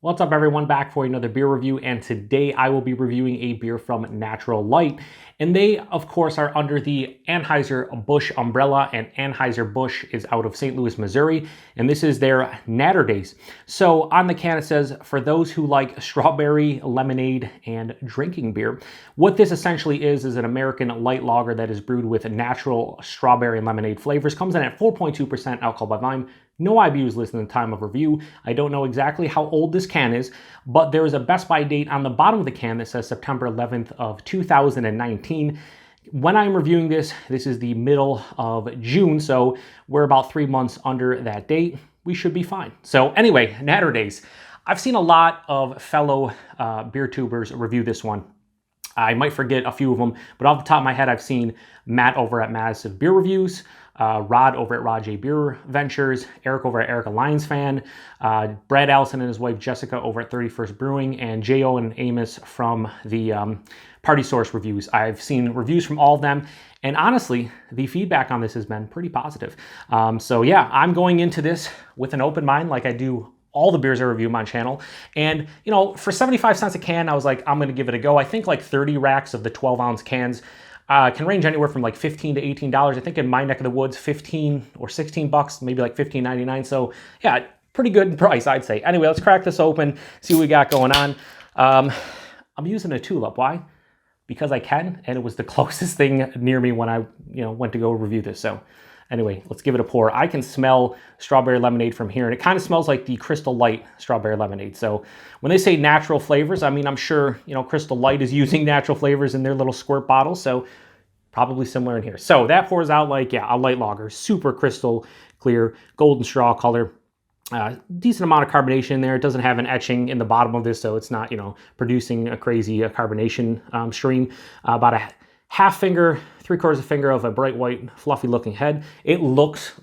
What's up everyone, back for another beer review, and today I will be reviewing a beer from Natural Light. And they, of course, are under the Anheuser-Busch umbrella, and Anheuser-Busch is out of St. Louis, Missouri, and this is their Naturdays. So on the can it says, for those who like strawberry, lemonade, and drinking beer. What this essentially is an American light lager that is brewed with natural strawberry and lemonade flavors. Comes in at 4.2% alcohol by volume. No IBUs listed in the time of review. I don't know exactly how old this can is, but there is a Best By date on the bottom of the can that says September 11th of 2019. When I'm reviewing this is the middle of June, so we're about 3 months under that date. We should be fine. So anyway, Naturdays. I've seen a lot of fellow beer tubers review this one. I might forget a few of them, but off the top of my head, I've seen Matt over at Massive Beer Reviews, Rod over at Rod J Beer Ventures, Eric over at Eric Lions Fan, Brad Allison and his wife Jessica over at 31st Brewing, and J.O. and Amos from the Party Source Reviews. I've seen reviews from all of them, and honestly, the feedback on this has been pretty positive. So yeah, I'm going into this with an open mind like I do all the beers I review on my channel. And, you know, for 75 cents a can, I was like, I'm gonna give it a go. I think like 30 racks of the 12-ounce cans can range anywhere from like $15 to $18. I think in my neck of the woods, 15 or 16 bucks, maybe like $15.99. So yeah, pretty good price, I'd say. Anyway, let's crack this open, see what we got going on. I'm using a tulip. Why? Because I can, and it was the closest thing near me when I, went to go review this. So anyway, let's give it a pour. I can smell strawberry lemonade from here, and it kind of smells like the Crystal Light strawberry lemonade. So when they say natural flavors, I mean, I'm sure, Crystal Light is using natural flavors in their little squirt bottles, so probably similar in here. So that pours out like, a light lager, super crystal clear, golden straw color. Decent amount of carbonation in there. It doesn't have an etching in the bottom of this, so it's not, producing a crazy carbonation stream. About a half finger, 3/4 finger of a bright white, fluffy looking head. It looks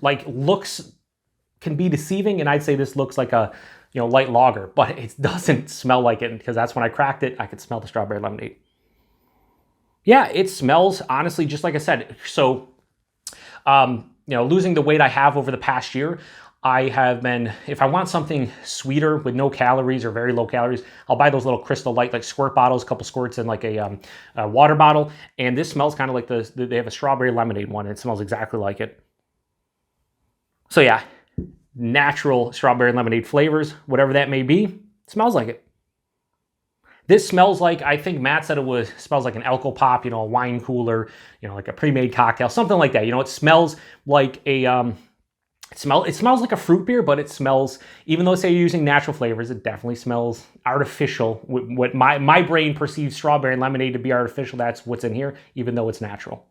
can be deceiving, and I'd say this looks like a light lager, but it doesn't smell like it, because that's when I cracked it, I could smell the strawberry lemonade. Yeah, it smells honestly just like I said. So, losing the weight I have over the past year, I have been, if I want something sweeter with no calories or very low calories, I'll buy those little Crystal Light like squirt bottles, a couple squirts in like a water bottle. And this smells kind of like they have a strawberry lemonade one. And it smells exactly like it. So yeah, natural strawberry lemonade flavors, whatever that may be, smells like it. This smells like, I think Matt said smells like an Elko Pop, a wine cooler, like a pre-made cocktail, something like that. It smells like a, it smells like a fruit beer, but it smells, even though say you're using natural flavors, it definitely smells artificial. What my brain perceives strawberry and lemonade to be artificial, that's what's in here, even though it's natural.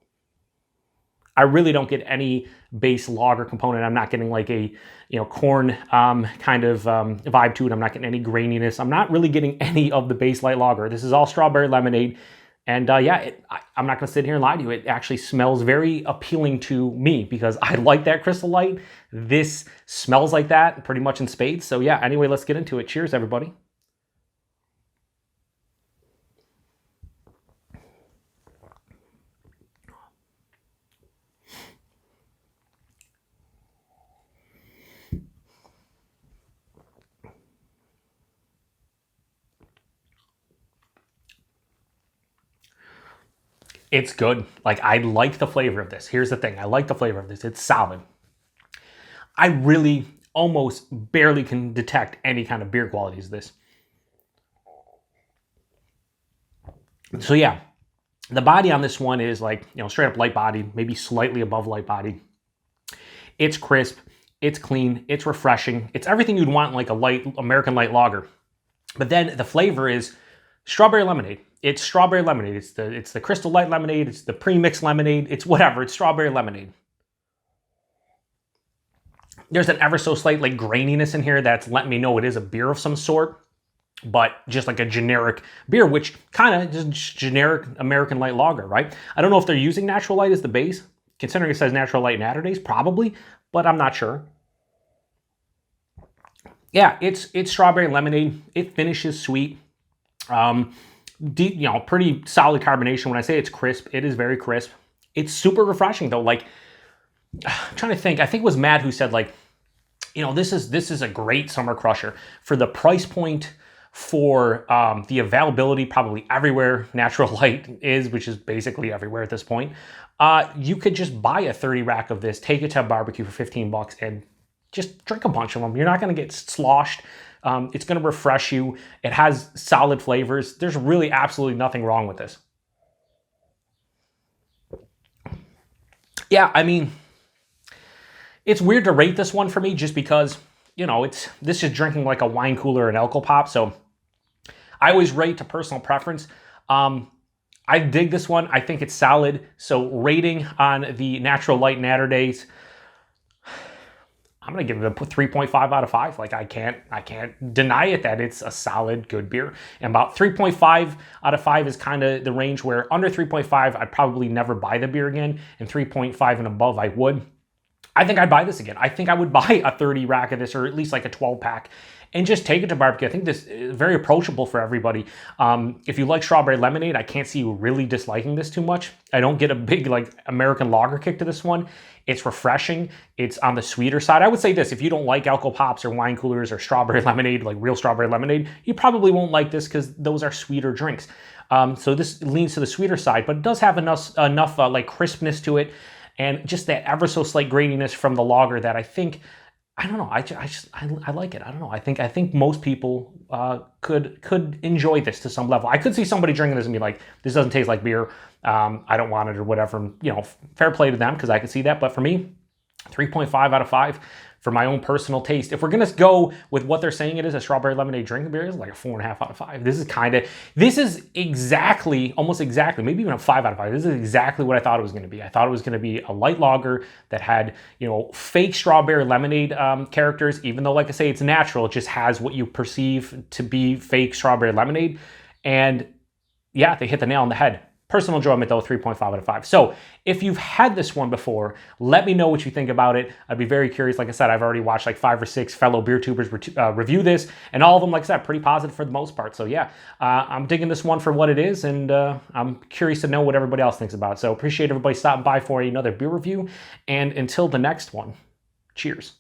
I really don't get any base lager component. I'm not getting like a corn kind of vibe to it. I'm not getting any graininess. I'm not really getting any of the base light lager. This is all strawberry lemonade. And yeah, I'm not going to sit here and lie to you. It actually smells very appealing to me because I like that Crystal Light. This smells like that pretty much in spades. So yeah, anyway, let's get into it. Cheers, everybody. It's good. Like, I like the flavor of this. Here's the thing. I like the flavor of this. It's solid. I really almost barely can detect any kind of beer qualities of this. So yeah, the body on this one is like, straight up light body, maybe slightly above light body. It's crisp. It's clean. It's refreshing. It's everything you'd want in like a light American light lager. But then the flavor is strawberry lemonade. It's strawberry lemonade. It's the Crystal Light lemonade. It's the pre-mixed lemonade. It's whatever. It's strawberry lemonade. There's an ever so slight like graininess in here that's letting me know it is a beer of some sort, but just like a generic beer, which kind of just generic American light lager, right? I don't know if they're using Natural Light as the base, considering it says Natural Light Naturdays, probably, but I'm not sure. Yeah, it's strawberry lemonade. It finishes sweet. Pretty solid carbonation. When I say it's crisp, it is very crisp. It's super refreshing though. Like, I'm trying to think. I think it was Matt who said like you know, this is a great summer crusher for the price point, for the availability probably everywhere Natural Light is, which is basically everywhere at this point. You could just buy a 30 rack of this, take it to a barbecue for 15 bucks and just drink a bunch of them. You're not going to get sloshed. It's going to refresh you. It has solid flavors. There's really absolutely nothing wrong with this. Yeah, I mean, it's weird to rate this one for me just because, you know, this is drinking like a wine cooler and alcohol pop. So I always rate to personal preference. I dig this one. I think it's solid. So rating on the Natural Light Naturdays, I'm gonna give it a 3.5 out of 5. Like I can't deny it that it's a solid, good beer. And about 3.5 out of 5 is kind of the range where under 3.5, I'd probably never buy the beer again, and 3.5 and above, I would. I think I'd buy this again. I think I would buy a 30 rack of this, or at least like a 12 pack, and just take it to barbecue. I think this is very approachable for everybody. If you like strawberry lemonade, I can't see you really disliking this too much. I don't get a big like American lager kick to this one. It's refreshing. It's on the sweeter side. I would say this, if you don't like alcohol pops or wine coolers or strawberry lemonade, like real strawberry lemonade, you probably won't like this because those are sweeter drinks. So this leans to the sweeter side, but it does have enough like crispness to it, and just that ever so slight graininess from the lager that I think, I don't know, I like it. I don't know. I think most people could enjoy this to some level. I could see somebody drinking this and be like, this doesn't taste like beer. I don't want it or whatever. And, you know, fair play to them because I could see that. But for me, 3.5 out of 5 for my own personal taste. If we're going to go with what they're saying it is, a strawberry lemonade drinking beer, is like a 4.5 out of 5. This is exactly, almost exactly, maybe even a 5 out of 5. This is exactly what I thought it was going to be. I thought it was going to be a light lager that had, you know, fake strawberry lemonade characters, even though, like I say, it's natural. It just has what you perceive to be fake strawberry lemonade. And yeah, they hit the nail on the head. Personal enjoyment though, 3.5 out of 5. So if you've had this one before, let me know what you think about it. I'd be very curious. Like I said, I've already watched like 5 or 6 fellow beer tubers review this, and all of them, like I said, pretty positive for the most part. So yeah, I'm digging this one for what it is, and I'm curious to know what everybody else thinks about it. So appreciate everybody stopping by for another beer review, and until the next one, cheers.